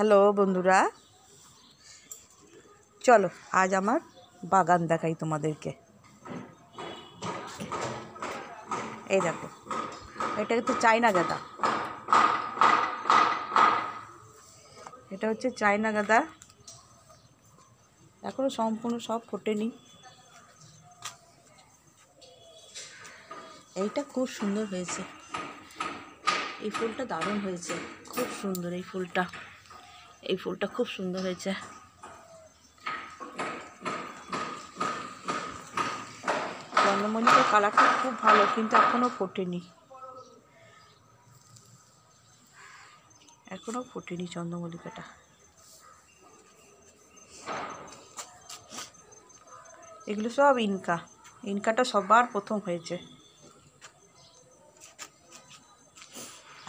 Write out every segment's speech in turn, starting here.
Hello বন্ধুরা, চলো আজ আমার বাগান দেখাই তোমাদেরকে। এই দেখো, এটা হচ্ছে চায়না গাঁদা। এটা হচ্ছে চায়না গাঁদা, এখনো সম্পূর্ণ সব ফোটেনি। এইটা খুব সুন্দর হয়েছে, এই ফুলটা দারুণ হয়েছে, খুব সুন্দর এই ফুলটা খুব সুন্দর হয়েছে। চন্দ্রমল্লিকার কালারটা খুব ভালো, কিন্তু এখনো ফোটেনি, চন্দ্রমল্লিকাটা। এগুলো সব ইনকাটা সবার প্রথম হয়েছে।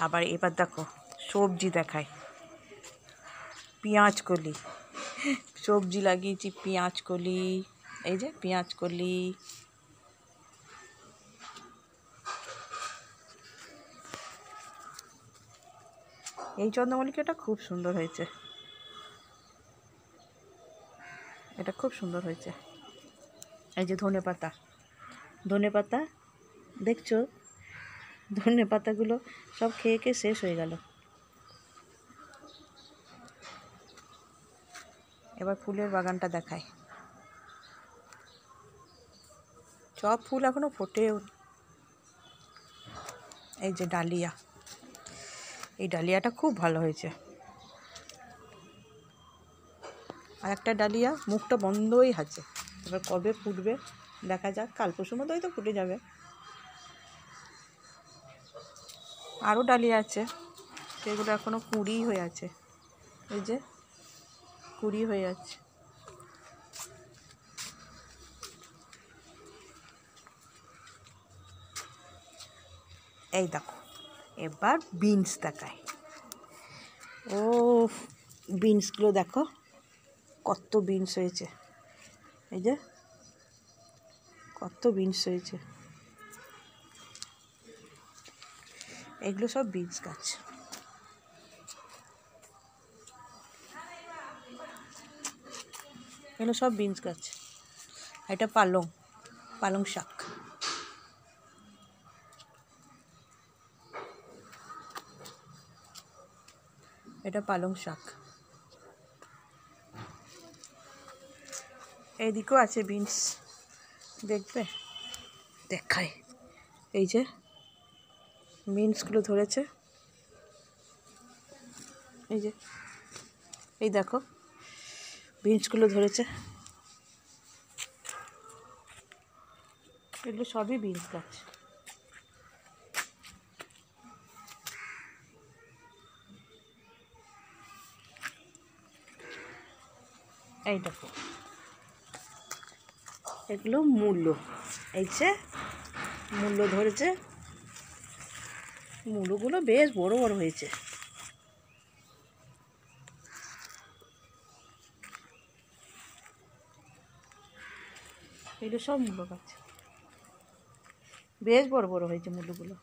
আবার এবার দেখো সবজি দেখায়, পেঁয়াজ কলি সবজি লাগিয়েছি। পেঁয়াজ কলি, এই যে পেঁয়াজ কলি, এই চন্দ্রমল্লিকাটা খুব সুন্দর হয়েছে, এটা খুব সুন্দর হয়েছে। এই যে ধনেপাতা দেখছো, ধনেপাতাগুলো সব খেয়ে শেষ হয়ে গেল। এবার ফুলের বাগানটা দেখায়, সব ফুল এখনো ফোটেও। এই যে ডালিয়া, এই ডালিয়াটা খুব ভালো হয়েছে। আর একটা ডালিয়া মুখটা বন্ধই আছে, এবার কবে ফুটবে দেখা যাক, কাল পরশুর মধ্যে হয়তো ফুটে যাবে। আরও ডালিয়া আছে, সেগুলো এখনো কুঁড়ি হয়ে আছে, এই যে কুঁড়ি হয়ে আছে। এই দেখো, এবার বিনস দেখায়। ও বিনসগুলো দেখো, কত বিনস হয়েছে, এই যে কত বিনস হয়েছে। এগুলো সব বিনস গাছ, এগুলো সব বিনস গাছ। এটা পালং শাক, এটা পালং শাক। এইদিকেও আছে বিনস, দেখবে দেখায়। এই যে বিনসগুলো ধরেছে, এই দেখো বিনসগুলো ধরেছে। এগুলো সবই বিনস গাছ। এই দেখো, এগুলো মূলো, এই যে মূলো ধরেছে, মূলোগুলো বেশ বড় বড় হয়েছে। এগুলো সব মূলো গাছ, বেশ বড় বড় হয়েছে, মূলোগুলো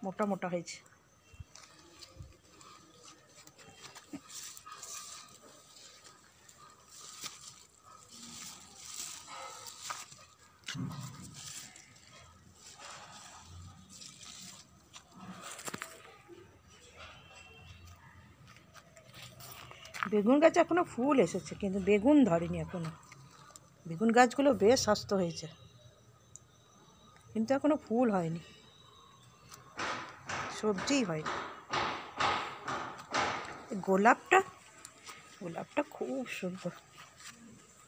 মোটা মোটা হয়েছে। বেগুন গাছে এখনো ফুল এসেছে, কিন্তু বেগুন ধরেনি এখনো। বেগুন গাছগুলো বেশ স্বাস্থ্য হয়েছে, কিন্তু এখনো ফুল হয়নি, সবজিই হয়নি। গোলাপটা খুব সুন্দর,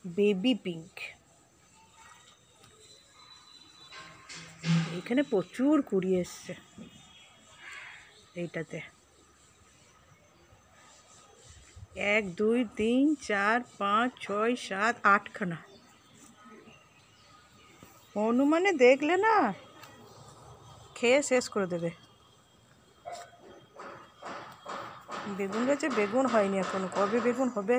বেবি পিঙ্ক। এখানে প্রচুর কুড়ি এসছে, এইটাতে 1 2 3 4 5 6 7 8খানা। অনুমানে দেখলে না খেয়ে শেষ করে দেবে। বেগুন গাছে বেগুন হয়নি এখনো, কবে বেগুন হবে।